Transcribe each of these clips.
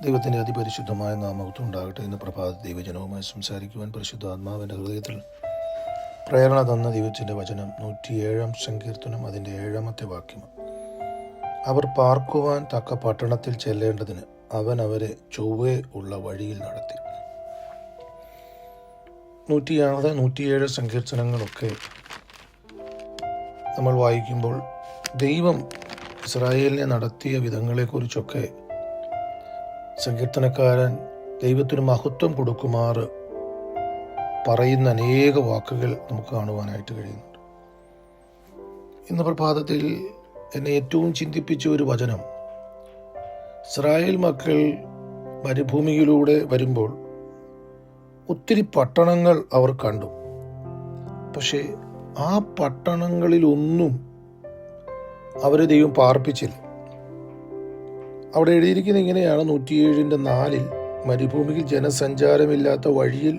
ദൈവത്തിൻ്റെ അതിപരിശുദ്ധമായ നാമത്തിൽ ഉണ്ടാകട്ടെ. ഇന്ന് പ്രഭാത ദൈവജനവുമായി സംസാരിക്കുവാൻ പരിശുദ്ധാത്മാവിൻ്റെ ഹൃദയത്തിൽ പ്രേരണ തന്ന ദൈവത്തിൻ്റെ വചനം 107 സങ്കീർത്തനം അതിൻ്റെ 7 വാക്യം. അവർ പാർക്കുവാൻ തക്ക പട്ടണത്തിൽ ചെല്ലേണ്ടതിന് അവൻ അവരെ ചൊവ്വേ ഉള്ള വഴിയിൽ നടത്തി. 107 സങ്കീർത്തനങ്ങളൊക്കെ നമ്മൾ വായിക്കുമ്പോൾ ദൈവം ഇസ്രായേലിനെ നടത്തിയ വിധങ്ങളെക്കുറിച്ചൊക്കെ സങ്കീർത്തനക്കാരൻ ദൈവത്തിന് മഹത്വം കൊടുക്കുമാറ് പറയുന്ന അനേക വാക്കുകൾ നമുക്ക് കാണുവാനായിട്ട് കഴിയുന്നുണ്ട്. ഇന്ന് പ്രഭാതത്തിൽ എന്നെ ഏറ്റവും ചിന്തിപ്പിച്ച ഒരു വചനം, ഇസ്രായേൽ മക്കൾ മരുഭൂമിയിലൂടെ വരുമ്പോൾ ഒത്തിരി പട്ടണങ്ങൾ അവർ കണ്ടു. പക്ഷേ ആ പട്ടണങ്ങളിലൊന്നും അവരെ ദൈവം പാർപ്പിച്ചില്ല. അവിടെ എഴുതിയിരിക്കുന്ന ഇങ്ങനെയാണ്, 107:4 മരുഭൂമിയിൽ ജനസഞ്ചാരമില്ലാത്ത വഴിയിൽ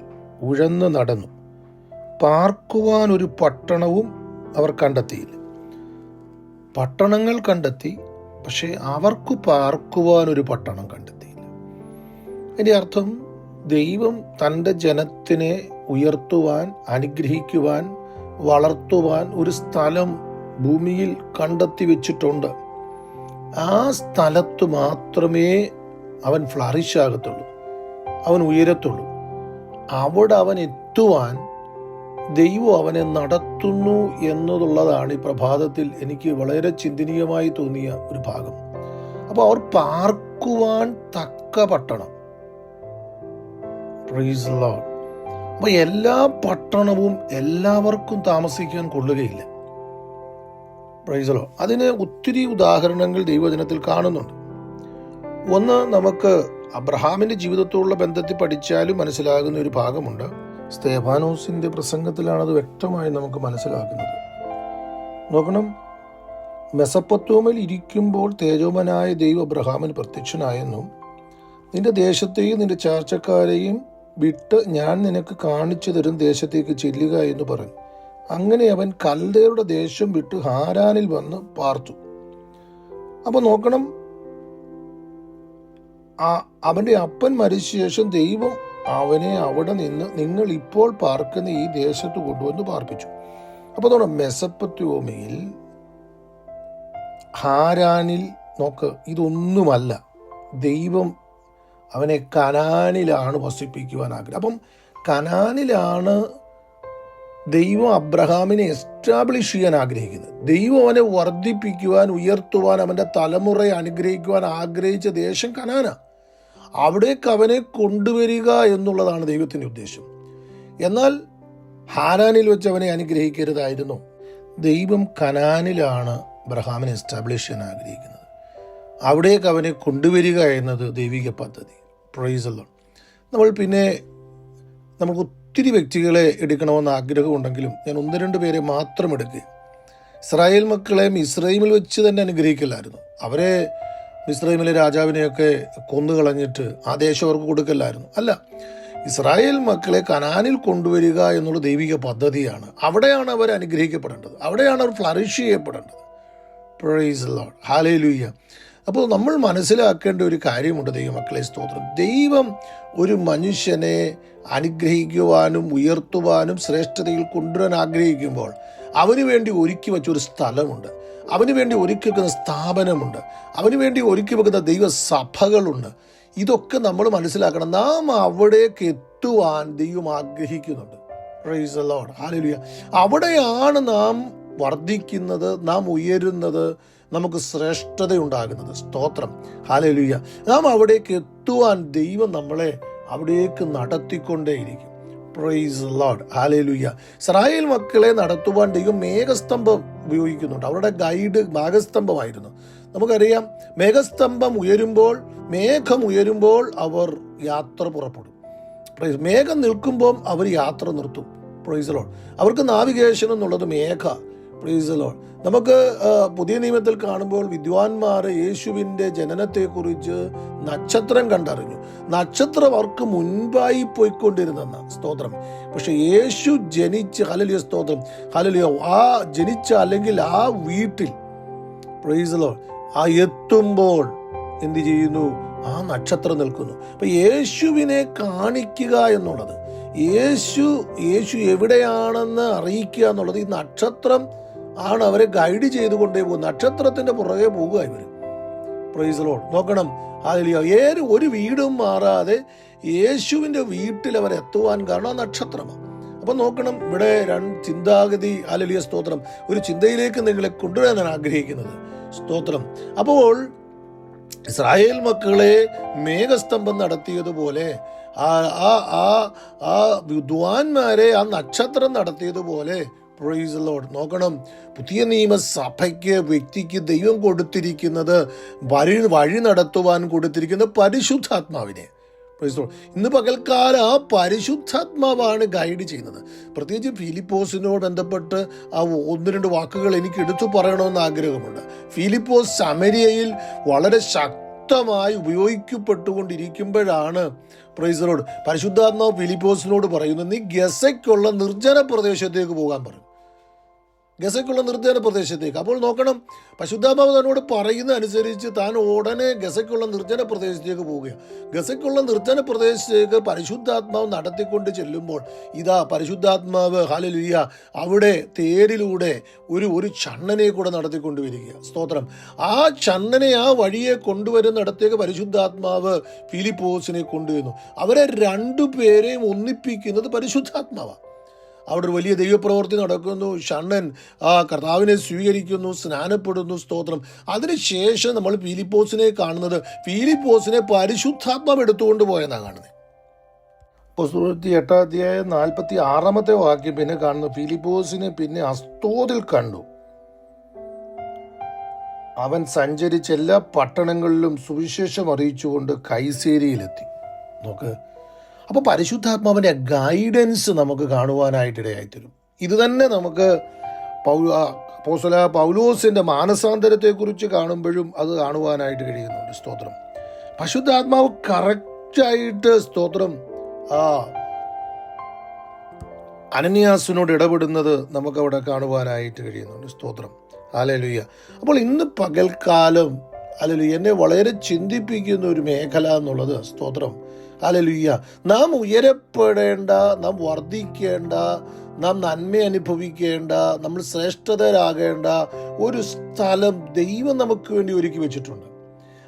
ഉഴന്ന് നടന്നു, പാർക്കുവാൻ ഒരു പട്ടണവും അവർ കണ്ടെത്തിയില്ല. പട്ടണങ്ങൾ കണ്ടെത്തി, പക്ഷേ അവർക്ക് പാർക്കുവാൻ ഒരു പട്ടണം കണ്ടെത്തിയില്ല. അതിൻ്റെ അർത്ഥം, ദൈവം തൻ്റെ ജനത്തിനെ ഉയർത്തുവാൻ, അനുഗ്രഹിക്കുവാൻ, വളർത്തുവാൻ ഒരു സ്ഥലം ഭൂമിയിൽ കണ്ടെത്തി വെച്ചിട്ടുണ്ട്. ആ സ്ഥലത്ത് മാത്രമേ അവൻ ഫ്ലറിഷ് ആകത്തുള്ളൂ, അവൻ ഉയരത്തുള്ളൂ. അവിടെ അവൻ എത്തുവാൻ ദൈവം അവനെ നടത്തുന്നു എന്നതുള്ളതാണ് ഈ പ്രഭാതത്തിൽ എനിക്ക് വളരെ ചിന്തനീയമായി തോന്നിയ ഒരു ഭാഗം. അപ്പോൾ അവർ പാർക്കുവാൻ തക്ക പട്ടണം. Price the Lord. അപ്പോൾ എല്ലാ പട്ടണവും എല്ലാവർക്കും താമസിക്കാൻ കൊള്ളുകയില്ല. Price the Lord. അതിന് ഒത്തിരി ഉദാഹരണങ്ങൾ ദൈവവചനത്തിൽ കാണുന്നുണ്ട്. ഒന്ന്, നമുക്ക് അബ്രഹാമിന്റെ ജീവിതത്തോടുള്ള ബന്ധത്തിൽ പഠിച്ചാലും മനസ്സിലാകുന്ന ഒരു ഭാഗമുണ്ട്. സ്തേഫാനോസിന്റെ പ്രസംഗത്തിലാണ് അത് വ്യക്തമായി നമുക്ക് മനസ്സിലാക്കുന്നത്. നോക്കണം, മെസപ്പൊത്തോമയിൽ ഇരിക്കുമ്പോൾ തേജോമനായ ദൈവം അബ്രഹാമിന് പ്രത്യക്ഷനായെന്നും നിന്റെ ദേശത്തെയും നിന്റെ ചാർച്ചക്കാരെയും വിട്ട് ഞാൻ നിനക്ക് കാണിച്ചു തരും ദേശത്തേക്ക് ചെല്ലുക എന്ന് പറഞ്ഞു. അങ്ങനെ അവൻ കൽദയരുടെ ദേശം വിട്ട് ഹാരാനിൽ വന്ന് പാർത്തു. അപ്പൊ നോക്കണം, അവന്റെ അപ്പൻ മരിച്ച ശേഷം ദൈവം അവനെ അവിടെ നിന്ന് നിങ്ങൾ ഇപ്പോൾ പാർക്കുന്ന ഈ ദേശത്ത് കൊണ്ടുവന്ന് പാർപ്പിച്ചു. അപ്പൊ നോക്കണം, മെസപ്പൊത്തോമയിൽ, ഹാരാനിൽ, നോക്ക്, ഇതൊന്നുമല്ല. ദൈവം അവനെ കനാനിലാണ് വസിപ്പിക്കുവാൻ ആഗ്രഹം. അപ്പം കനാനിലാണ് ദൈവം അബ്രഹാമിനെ എസ്റ്റാബ്ലിഷ് ചെയ്യാൻ ആഗ്രഹിക്കുന്നത്. ദൈവം അവനെ വർദ്ധിപ്പിക്കുവാൻ, ഉയർത്തുവാൻ, അവൻ്റെ തലമുറയെ അനുഗ്രഹിക്കുവാൻ ആഗ്രഹിച്ച ദേശം കനാന. അവിടേക്ക് അവനെ കൊണ്ടുവരിക എന്നുള്ളതാണ് ദൈവത്തിൻ്റെ ഉദ്ദേശം. എന്നാൽ ഹാരാനിൽ വെച്ച് അവനെ അനുഗ്രഹിക്കരുതായിരുന്നു. ദൈവം കനാനിലാണ് അബ്രഹാമിനെ എസ്റ്റാബ്ലിഷ് ചെയ്യാൻ ആഗ്രഹിക്കുന്നത്. അവിടേക്ക് അവനെ കൊണ്ടുവരിക എന്നത് ദൈവിക പദ്ധതി. Price the Lord. നമുക്ക് ഒത്തിരി വ്യക്തികളെ എടുക്കണമെന്ന് ആഗ്രഹമുണ്ടെങ്കിലും ഞാൻ 1-2 പേരെ മാത്രം എടുക്കുക. ഇസ്രായേൽ മക്കളെ മിസ്രൈമിൽ വെച്ച് തന്നെ അനുഗ്രഹിക്കില്ലായിരുന്നു. അവരെ മിസ്രൈമിലെ രാജാവിനെയൊക്കെ കൊന്നുകളഞ്ഞിട്ട് ആ ദേശം അവർക്ക് കൊടുക്കല്ലായിരുന്നു. അല്ല, ഇസ്രായേൽ മക്കളെ കനാനിൽ കൊണ്ടുവരിക എന്നുള്ള ദൈവിക പദ്ധതിയാണ്. അവിടെയാണ് അവർ അനുഗ്രഹിക്കപ്പെടേണ്ടത്, അവിടെയാണ് അവർ ഫ്ലറിഷ് ചെയ്യപ്പെടേണ്ടത്. Praise the Lord. ഹല്ലേലൂയ. അപ്പോൾ നമ്മൾ മനസ്സിലാക്കേണ്ട ഒരു കാര്യമുണ്ട്, ദൈവമക്കളെ, സ്തോത്രം. ദൈവം ഒരു മനുഷ്യനെ അനുഗ്രഹിക്കുവാനും ഉയർത്തുവാനും ശ്രേഷ്ഠതയിൽ കൊണ്ടുവരാൻ ആഗ്രഹിക്കുമ്പോൾ അവന് വേണ്ടി ഒരുക്കി വെച്ചൊരു സ്ഥലമുണ്ട്, അവന് വേണ്ടി ഒരുക്കി വെക്കുന്ന സ്ഥാപനമുണ്ട്, അവന് വേണ്ടി ഒരുക്കി വെക്കുന്ന ദൈവസഭകളുണ്ട്. ഇതൊക്കെ നമ്മൾ മനസ്സിലാക്കണം. നാം അവിടേക്ക് എത്തുവാൻ ദൈവം ആഗ്രഹിക്കുന്നുണ്ട്. Price the Lord. ഹല്ലേലൂയ. അവിടെയാണ് നാം വർദ്ധിക്കുന്നത്, നാം ഉയരുന്നത്, നമുക്ക് ശ്രേഷ്ഠതയുണ്ടാകുന്നത്. സ്തോത്രം. ഹല്ലേലൂയ. നാം അവിടേക്ക് എത്തുവാൻ ദൈവം നമ്മളെ അവിടേക്ക് നടത്തിക്കൊണ്ടേയിരിക്കും. Praise the Lord. Hallelujah. Israel മക്കളെ നടത്തുവാൻ ദൈവം മേഘസ്തംഭം ഉപയോഗിക്കുന്നുണ്ട്. അവരുടെ ഗൈഡ് മേഘസ്തംഭമായിരുന്നു. നമുക്കറിയാം, മേഘം ഉയരുമ്പോൾ അവർ യാത്ര പുറപ്പെടും. മേഘം നിൽക്കുമ്പോൾ അവർ യാത്ര നിർത്തും. Price the Lord. അവർക്ക് നാവിഗേഷൻ എന്നുള്ളത് മേഘ. Price the Lord. നമുക്ക് പുതിയ നിയമത്തിൽ കാണുമ്പോൾ വിദ്വാൻമാർ യേശുവിൻ്റെ ജനനത്തെക്കുറിച്ച് നക്ഷത്രം കണ്ടറിഞ്ഞു. നക്ഷത്രം അവർക്ക് മുൻപായി പോയിക്കൊണ്ടിരുന്ന സ്തോത്രം. പക്ഷെ യേശു ജനിച്ച്, ഹല്ലേലൂയ, സ്തോത്രം, ഹല്ലേലൂയ, ആ ജനിച്ച അല്ലെങ്കിൽ ആ വീട്ടിൽ, പ്രൈസ് ദി ലോർഡ്, ആ എത്തുമ്പോൾ എന്ത് ചെയ്യുന്നു? ആ നക്ഷത്രം നിൽക്കുന്നു. അപ്പൊ യേശുവിനെ കാണിക്കുക എന്നുള്ളത്, യേശു എവിടെയാണെന്ന് അറിയിക്കുക എന്നുള്ളത്, ഈ നക്ഷത്രം ആണ് അവരെ ഗൈഡ് ചെയ്തുകൊണ്ടേ പോകും. നക്ഷത്രത്തിന്റെ പുറകെ പോകുക ഇവർ. Praise Lord. നോക്കണം, ഒരു വീടും മാറാതെ യേശുവിന്റെ വീട്ടിൽ അവർ എത്തുവാൻ കാരണം ആ നക്ഷത്രമാണ്. അപ്പൊ നോക്കണം, ഇവിടെ ചിന്താഗതി, ഹല്ലേലൂയ സ്തോത്രം, ഒരു ചിന്തയിലേക്ക് നിങ്ങളെ കൊണ്ടുവരാൻ ഞാൻ ആഗ്രഹിക്കുന്നത്. സ്തോത്രം. അപ്പോൾ ഇസ്രായേൽ മക്കളെ മേഘസ്തംഭം നടത്തിയതുപോലെ ആ വിദ്വാൻമാരെ ആ നക്ഷത്രം നടത്തിയതുപോലെ, പ്രൈസ് ദി ലോർഡ്, നോക്കണം, പുതിയ നിയമസഭയ്ക്ക് വ്യക്തിക്ക് ദൈവം കൊടുത്തിരിക്കുന്നത്, വഴി നടത്തുവാൻ കൊടുത്തിരിക്കുന്നത് പരിശുദ്ധാത്മാവിനെ. ഇന്ന് പകൽക്കാലം ആ പരിശുദ്ധാത്മാവാണ് ഗൈഡ് ചെയ്യുന്നത്. പ്രത്യേകിച്ച് ഫിലിപ്പോസിനോട് ബന്ധപ്പെട്ട് ആ 1-2 വാക്കുകൾ എനിക്ക് എടുത്തു പറയണമെന്ന് ആഗ്രഹമുണ്ട്. ഫിലിപ്പോസ് സമരിയയിൽ വളരെ ശക്തമായി ഉപയോഗിക്കപ്പെട്ടുകൊണ്ടിരിക്കുമ്പോഴാണ്, പ്രൈസ് ദി ലോർഡ്, പരിശുദ്ധാത്മാവ് ഫിലിപ്പോസിനോട് പറയുന്നു, നീ ഗസയ്ക്കുള്ള നിർജ്ജന പ്രദേശത്തേക്ക് പോകാൻ പറയും. ഗസയ്ക്കുള്ള നിർജ്ജന പ്രദേശത്തേക്ക്. അപ്പോൾ നോക്കണം, പരിശുദ്ധാത്മാവ് തന്നോട് പറയുന്ന അനുസരിച്ച് താൻ ഉടനെ ഗസയ്ക്കുള്ള നിർജ്ജന പ്രദേശത്തേക്ക് പോവുകയാണ്. ഗസയ്ക്കുള്ള നിർജ്ജന പ്രദേശത്തേക്ക് പരിശുദ്ധാത്മാവ് നടത്തിക്കൊണ്ട് ചെല്ലുമ്പോൾ ഇതാ പരിശുദ്ധാത്മാവ്, ഹല്ലേലൂയ, അവിടെ തേരിലൂടെ ഒരു ചണ്ണനെ കൂടെ നടത്തിക്കൊണ്ട് വരിക. സ്തോത്രം. ആ ചണ്ണനെ ആ വഴിയെ കൊണ്ടുവരുന്നിടത്തേക്ക് പരിശുദ്ധാത്മാവ് ഫിലിപ്പോസിനെ കൊണ്ടുവരുന്നു. അവരെ 2 പേരെയും ഒന്നിപ്പിക്കുന്നത് പരിശുദ്ധാത്മാവാണ്. അവിടെ ഒരു വലിയ ദൈവപ്രവൃത്തി നടക്കുന്നു. ഷണ്ണൻ ആ കർത്താവിനെ സ്വീകരിക്കുന്നു, സ്നാനപ്പെടുന്നു. സ്തോത്രം. അതിനുശേഷം നമ്മൾ ഫിലിപ്പോസിനെ കാണുന്നത്, ഫിലിപ്പോസിനെ പരിശുദ്ധാത്മാവ് എടുത്തുകൊണ്ട് പോയെന്നാണ് കാണുന്നത്. 8-46 വാക്യം പിന്നെ കാണുന്നു, ഫിലിപ്പോസിനെ പിന്നെ അസ്തോദിൽ കണ്ടു. അവൻ സഞ്ചരിച്ച എല്ലാ പട്ടണങ്ങളിലും സുവിശേഷം അറിയിച്ചുകൊണ്ട് കൈസേരിയിലെത്തി. നോക്ക്, അപ്പോൾ പരിശുദ്ധാത്മാവിൻ്റെ ഗൈഡൻസ് നമുക്ക് കാണുവാനായിട്ടിടയായിത്തരും. ഇത് തന്നെ നമുക്ക് പൗലോസിൻ്റെ മാനസാന്തരത്തെക്കുറിച്ച് കാണുമ്പോഴും അത് കാണുവാനായിട്ട് കഴിയുന്നുണ്ട്. സ്തോത്രം. പരിശുദ്ധാത്മാവ് കറക്റ്റായിട്ട്, സ്തോത്രം, അനന്യാസിനോട് ഇടപെടുന്നത് നമുക്കവിടെ കാണുവാനായിട്ട് കഴിയുന്നുണ്ട്. സ്തോത്രം. ഹല്ലേലൂയ. അപ്പോൾ ഇന്ന് പകൽക്കാലം, ഹല്ലേലൂയ, എന്നെ വളരെ ചിന്തിപ്പിക്കുന്ന ഒരു മേഖല എന്നുള്ളത്, സ്തോത്രം, ഹല്ലേലൂയ, നാം ഉയരപ്പെടേണ്ട, നാം വർദ്ധിക്കേണ്ട, നാം നന്മ അനുഭവിക്കേണ്ട, നമ്മൾ ശ്രേഷ്ഠതരാകേണ്ട ഒരു സ്ഥലം ദൈവം നമുക്ക് വേണ്ടി ഒരുക്കി വെച്ചിട്ടുണ്ട്.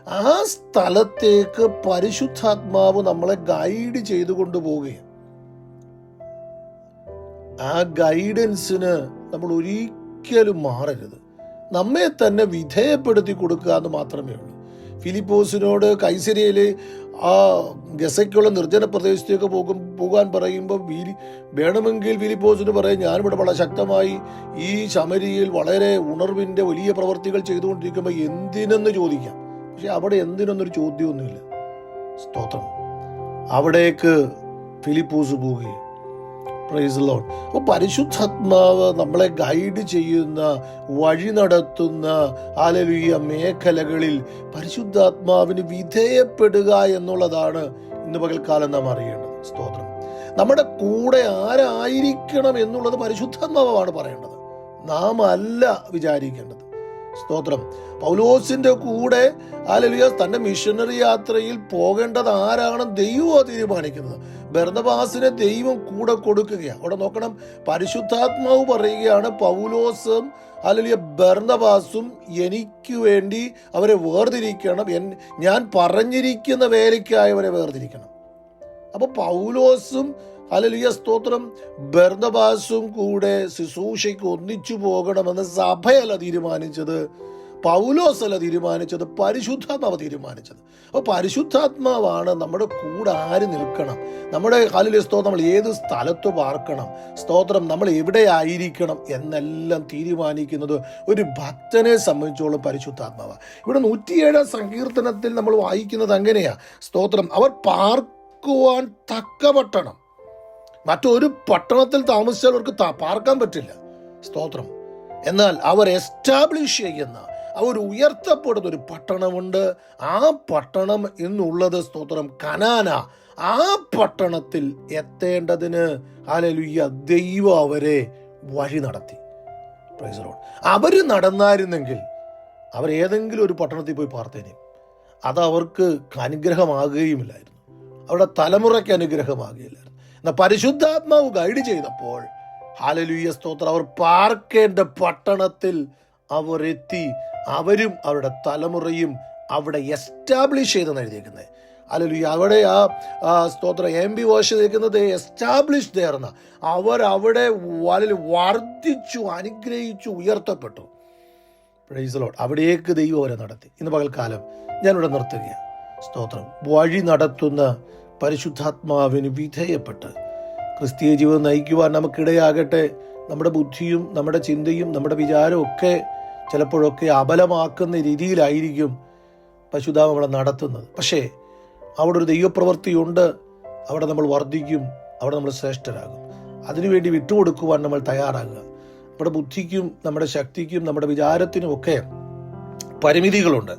ആ സ്ഥലത്തേക്ക് പരിശുദ്ധാത്മാവ് നമ്മളെ ഗൈഡ് ചെയ്തു കൊണ്ടുപോവുകയാണ്. ആ ഗൈഡൻസിന് നമ്മൾ ഒരിക്കലും മാറരുത്. നമ്മെ തന്നെ വിധേയപ്പെടുത്തി കൊടുക്കുക എന്ന് മാത്രമേ ഉള്ളൂ. ഫിലിപ്പോസിനോട് കൈസരിയയിൽ ആ ഗസയ്ക്കുള്ള നിർജ്ജന പ്രദേശത്തേക്ക് പോകാൻ പറയുമ്പോൾ വേണമെങ്കിൽ ഫിലിപ്പോസിന് പറയും, ഞാനിവിടെ വളരെ ശക്തമായി ഈ ശമരിയിൽ വളരെ ഉണർവിൻ്റെ വലിയ പ്രവർത്തികൾ ചെയ്തുകൊണ്ടിരിക്കുമ്പോൾ എന്തിനെന്ന് ചോദിക്കാം. പക്ഷെ അവിടെ എന്തിനൊന്നൊരു ചോദ്യമൊന്നുമില്ല. സ്തോത്രം. അവിടേക്ക് ഫിലിപ്പോസ് പോവുകയും, പ്രൈസ് ദി ലോർഡ്. അപ്പോൾ പരിശുദ്ധാത്മാവ് നമ്മളെ ഗൈഡ് ചെയ്യുന്ന, വഴി നടത്തുന്ന, ഹല്ലേലൂയ, മേഖലകളിൽ പരിശുദ്ധാത്മാവിന് വിധേയപ്പെടുക എന്നുള്ളതാണ് ഇന്ന് പകൽക്കാലം നാം അറിയേണ്ടത്. സ്തോത്രം. നമ്മുടെ കൂടെ ആരായിരിക്കണം എന്നുള്ളത് പരിശുദ്ധാത്മാവാണ് പറയേണ്ടത്, നാം അല്ല വിചാരിക്കേണ്ടത്. സ്തോത്രം. പൗലോസിന്റെ കൂടെ, ഹല്ലേലൂയ, തന്റെ മിഷനറി യാത്രയിൽ പോകേണ്ടത് ആരാണ് ദൈവം തീരുമാനിക്കുന്നത്. ബർന്നബാസിനെ ദൈവം കൂടെ കൊടുക്കുകയാണ്. അവിടെ നോക്കണം, പരിശുദ്ധാത്മാവ് പറയുകയാണ്, പൗലോസും, ഹല്ലേലൂയ, ബർന്നബാസും എനിക്ക് വേണ്ടി അവരെ വേർതിരിക്കണം, ഞാൻ പറഞ്ഞിരിക്കുന്ന വേലയ്ക്കായി അവരെ വേർതിരിക്കണം. അപ്പൊ പൗലോസും, ഹല്ലേലൂയ, സ്തോത്രം, ബർന്നബാസും കൂടെ ശുശ്രൂഷയ്ക്ക് ഒന്നിച്ചു പോകണമെന്ന് സഭയല്ല തീരുമാനിച്ചത്, പൗലോസല്ല തീരുമാനിച്ചത്, പരിശുദ്ധാത്മാവ് തീരുമാനിച്ചത്. അപ്പോൾ പരിശുദ്ധാത്മാവാണ് നമ്മുടെ കൂടെ ആര് നിൽക്കണം, നമ്മുടെ, ഹല്ലേലൂയ, സ്തോത്രം, നമ്മൾ ഏത് സ്ഥലത്ത് പാർക്കണം, സ്തോത്രം, നമ്മൾ എവിടെ ആയിരിക്കണം എന്നെല്ലാം തീരുമാനിക്കുന്നത് ഒരു ഭക്തനെ സംബന്ധിച്ചോളം പരിശുദ്ധാത്മാവാണ്. ഇവിടെ 107 സങ്കീർത്തനത്തിൽ നമ്മൾ വായിക്കുന്നത് അങ്ങനെയാ. സ്തോത്രം. അവർ പാർക്കുവാൻ തക്ക പട്ടണം. മറ്റൊരു പട്ടണത്തിൽ താമസിച്ചാൽ അവർക്ക് പാർക്കാൻ പറ്റില്ല. സ്തോത്രം. എന്നാൽ അവർ എസ്റ്റാബ്ലിഷ് ചെയ്യുന്ന, അവർ ഉയർത്തപ്പെടുന്ന ഒരു പട്ടണമുണ്ട്. ആ പട്ടണം എന്നുള്ളത്, സ്തോത്രം, കനാന. ആ പട്ടണത്തിൽ എത്തേണ്ടതിന്, ഹല്ലേലൂയ, ദൈവം അവരെ വഴി നടത്തി. Praise the Lord. അവർ നടന്നായിരുന്നെങ്കിൽ അവർ ഏതെങ്കിലും ഒരു പട്ടണത്തിൽ പോയി പാർത്തേനെ. അത് അവർക്ക് അനുഗ്രഹമാകുകയുമില്ലായിരുന്നു. അവരുടെ തലമുറയ്ക്ക് അനുഗ്രഹമാകുകയില്ലായിരുന്നു. എന്നാൽ പരിശുദ്ധാത്മാവ് ഗൈഡ് ചെയ്തപ്പോൾ ഹല്ലേലൂയ സ്തോത്രം, അവർ പാർക്കേണ്ട പട്ടണത്തിൽ അവർ എത്തി. അവരും അവരുടെ തലമുറയും അവിടെ എസ്റ്റാബ്ലിഷ് ചെയ്തെന്ന് എഴുതിയിരിക്കുന്നത്. ഹല്ലേലൂയ. അവിടെ ആ സ്തോത്രം MB വേർഷൻ നിൽക്കുന്നത് എസ്റ്റാബ്ലിഷ് ചേർന്ന അവരവിടെ വർദ്ധിച്ചു, അനുഗ്രഹിച്ചു, ഉയർത്തപ്പെട്ടു. Price the Lord. അവിടേക്ക് ദൈവം അവരെ നടത്തി. ഇന്ന് പകൽക്കാലം ഞാനിവിടെ നിർത്തുകയാണ്. സ്തോത്രം. വഴി നടത്തുന്ന പരിശുദ്ധാത്മാവിന് വിധേയപ്പെട്ട് ക്രിസ്തീയ ജീവിതം നയിക്കുവാൻ നമുക്കിടയാകട്ടെ. നമ്മുടെ ബുദ്ധിയും നമ്മുടെ ചിന്തയും നമ്മുടെ വിചാരവും ഒക്കെ ചിലപ്പോഴൊക്കെ അബലമാക്കുന്ന രീതിയിലായിരിക്കും പരിശുദ്ധാത്മാവ് നമ്മളെ നടത്തുന്നത്. പക്ഷേ അവിടെ ഒരു ദൈവപ്രവൃത്തിയുണ്ട്. അവിടെ നമ്മൾ വർദ്ധിക്കും, അവിടെ നമ്മൾ ശ്രേഷ്ഠരാകും. അതിനുവേണ്ടി വിട്ടുകൊടുക്കുവാൻ നമ്മൾ തയ്യാറാകുക. നമ്മുടെ ബുദ്ധിക്കും നമ്മുടെ ശക്തിക്കും നമ്മുടെ വിചാരത്തിനുമൊക്കെ പരിമിതികളുണ്ട്.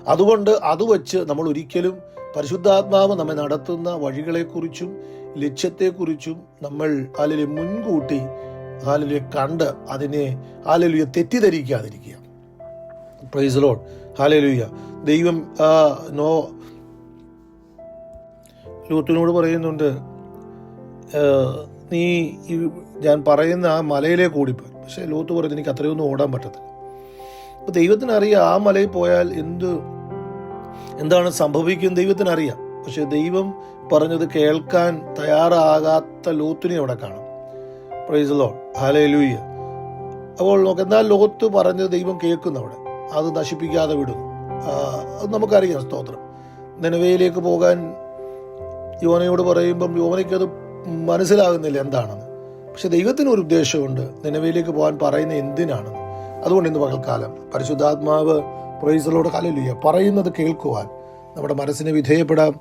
അതുകൊണ്ട് അത് വച്ച് നമ്മൾ ഒരിക്കലും പരിശുദ്ധാത്മാവ് നമ്മെ നടത്തുന്ന വഴികളെക്കുറിച്ചും ലക്ഷ്യത്തെക്കുറിച്ചും നമ്മൾ മുൻകൂട്ടി കണ്ട് അതിനെ തെറ്റിദ്ധരിക്കാതിരിക്കുക. Praise the Lord. ഹല്ലേലൂയ. ദൈവം ലോത്തിനോട് പറയുന്നുണ്ട്, നീ ഞാൻ പറയുന്ന ആ മലയിലേക്ക് ഓടിപ്പോയി. പക്ഷേ ലോത്ത് പറയുന്നത് എനിക്ക് അത്രയൊന്നും ഓടാൻ പറ്റത്തില്ല. അപ്പോൾ ദൈവത്തിനറിയാം ആ മലയിൽ പോയാൽ എന്താണ് സംഭവിക്കുന്നത് ദൈവത്തിനറിയാം. പക്ഷെ ദൈവം പറഞ്ഞത് കേൾക്കാൻ തയ്യാറാകാത്ത ലോത്തിനെ അവിടെ കാണാം. Price the Lord. ഹല്ലേലൂയ. അപ്പോൾ എന്നാൽ ലോത്ത് പറഞ്ഞത് ദൈവം കേൾക്കുന്നു. അവിടെ അത് നശിപ്പിക്കാതെ വിടുന്നു. അത് നമുക്കറിയാം. സ്തോത്രം. നിനവയിലേക്ക് പോകാൻ യോനയോട് പറയുമ്പം യോനയ്ക്കത് മനസ്സിലാകുന്നില്ല എന്താണെന്ന്. പക്ഷെ ദൈവത്തിനൊരു ഉദ്ദേശമുണ്ട് നിനവയിലേക്ക് പോകാൻ പറയുന്നത് എന്തിനാണെന്ന്. അതുകൊണ്ട് ഇന്ന് പകൽക്കാലം പരിശുദ്ധാത്മാവ് പ്രൈസ് ദി ലോർഡ് ഹല്ലേലൂയ പറയുന്നത് കേൾക്കുവാൻ നമ്മുടെ മനസ്സിനെ വിധേയപ്പെടാം.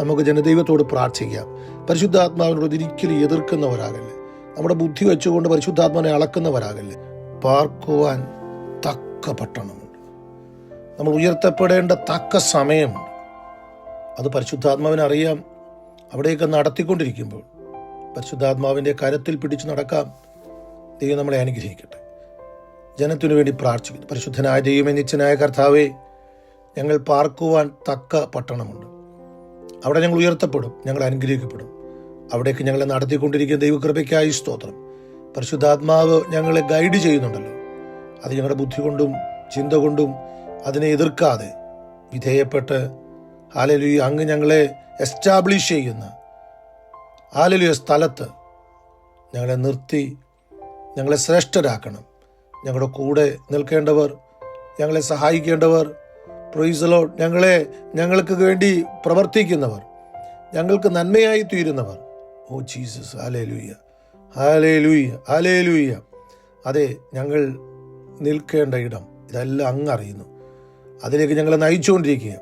നമുക്ക് ജനദൈവത്തോട് പ്രാർത്ഥിക്കാം. പരിശുദ്ധാത്മാവിനോട് ഒരിക്കലും എതിർക്കുന്നവരാകല്ലേ. നമ്മുടെ ബുദ്ധി വെച്ചുകൊണ്ട് പരിശുദ്ധാത്മാവിനെ അളക്കുന്നവരാകല്ലേ. പാർക്കുവാൻ തക്ക പട്ടണമുണ്ട്. നമ്മൾ ഉയർത്തപ്പെടേണ്ട തക്ക സമയമുണ്ട്. അത് പരിശുദ്ധാത്മാവിനറിയാം. അവിടെയൊക്കെ നടത്തിക്കൊണ്ടിരിക്കുമ്പോൾ പരിശുദ്ധാത്മാവിൻ്റെ കരത്തിൽ പിടിച്ചു നടക്കാം. ദൈവം നമ്മളെ അനുഗ്രഹിക്കട്ടെ. ജനത്തിനു വേണ്ടി പ്രാർത്ഥിക്കുന്നു. പരിശുദ്ധനായ ദൈവമേ, നിത്യനായ കർത്താവേ, ഞങ്ങൾ പാർക്കുവാൻ തക്ക പട്ടണമുണ്ട്. അവിടെ ഞങ്ങൾ ഉയർത്തപ്പെടും, ഞങ്ങൾ അനുഗ്രഹിക്കപ്പെടും. അവിടേക്ക് ഞങ്ങളെ നടത്തിക്കൊണ്ടിരിക്കുന്ന ദൈവകൃപയ്ക്കായി സ്തോത്രം. പരിശുദ്ധാത്മാവ് ഞങ്ങളെ ഗൈഡ് ചെയ്യുന്നുണ്ടല്ലോ. അത് ഞങ്ങളുടെ ബുദ്ധി കൊണ്ടും ചിന്ത കൊണ്ടും അതിനെ എതിർക്കാതെ വിധേയപ്പെട്ട് ഹല്ലേലൂയ അങ്ങ് ഞങ്ങളെ എസ്റ്റാബ്ലിഷ് ചെയ്യുന്ന ഹല്ലേലൂയ സ്ഥലത്ത് ഞങ്ങളെ നിർത്തി ഞങ്ങളെ ശ്രേഷ്ഠരാക്കണം. ഞങ്ങളുടെ കൂടെ നിൽക്കേണ്ടവർ, ഞങ്ങളെ സഹായിക്കേണ്ടവർ, പ്രൈസ് ദി ലോർഡ്, ഞങ്ങൾക്ക് വേണ്ടി പ്രവർത്തിക്കുന്നവർ, ഞങ്ങൾക്ക് നന്മയായി തീരുന്നവർ, oh Jesus, hallelujah, hallelujah, hallelujah. അതെ, ഞങ്ങൾ നിൽക്കേണ്ട ഇടം ഇതെല്ലാം അങ്ങ് അറിയുന്നു. അതിലേക്ക് ഞങ്ങളെ നയിച്ചുകൊണ്ടിരിക്കുക.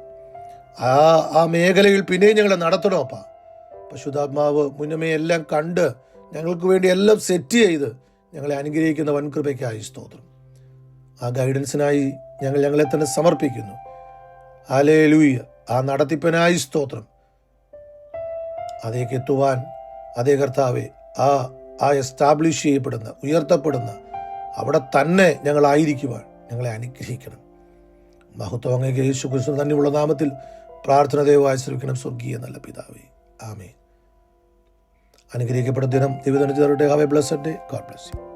ആ മേഖലയിൽ പിന്നെയും ഞങ്ങളെ നടത്തണമപ്പാ. പരിശുദ്ധാത്മാവ് മുന്നമേ എല്ലാം കണ്ട് ഞങ്ങൾക്ക് വേണ്ടി എല്ലാം സെറ്റ് ചെയ്ത് ഞങ്ങളെ അനുഗ്രഹിക്കുന്ന വൻകൃപയ്ക്കായി സ്തോത്രം. ആ ഗൈഡൻസിനായി ഞങ്ങളെ തന്നെ സമർപ്പിക്കുന്നു. ഹല്ലേലൂയ. ആ നടത്തിപ്പിനായി സ്തോത്രം. അതേക്ക് എത്തുവാൻ അതേ കർത്താവെ ആ എസ്റ്റാബ്ലിഷ് ചെയ്യപ്പെടുന്ന ഉയർത്തപ്പെടുന്ന അവിടെ തന്നെ ഞങ്ങളായിരിക്കുവാൻ ഞങ്ങളെ അനുഗ്രഹിക്കണം. മഹത്വം അങ്ങേക്ക് യേശു ക്രിസ്തു തന്നെയുള്ള നാമത്തിൽ പ്രാർത്ഥന ദയവായി ശ്രമിക്കണം. സ്വർഗീയ നല്ല പിതാവേ, ആമേൻ. അനുഗ്രഹിക്കപ്പെട്ട ദിനം ദൈവം തരട്ടെ. Have A blessed day. God bless you.